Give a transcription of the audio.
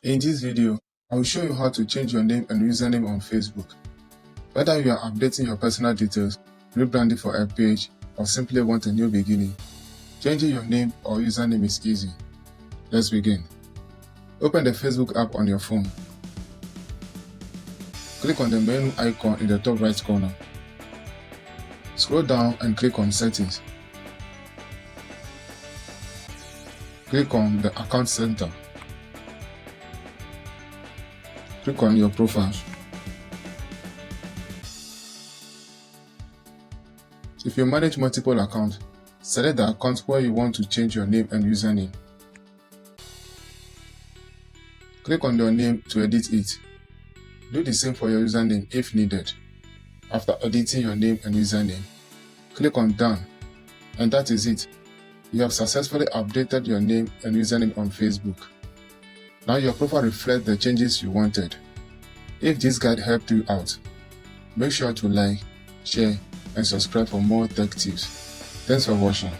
In this video, I will show you how to change your name and username on Facebook. Whether you are updating your personal details, rebranding for a page, or simply want a new beginning, changing your name or username is easy. Let's begin. Open the Facebook app on your phone. Click on the menu icon in the top right corner. Scroll down and click on Settings. Click on the Account Center. Click on your profile. If you manage multiple accounts, select the account where you want to change your name and username. Click on your name to edit it. Do the same for your username if needed. After editing your name and username, click on Done, and that is it. You have successfully updated your name and username on Facebook. Now your profile reflects the changes you wanted. If this guide helped you out, make sure to like, share, and subscribe for more tech tips. Thanks for watching.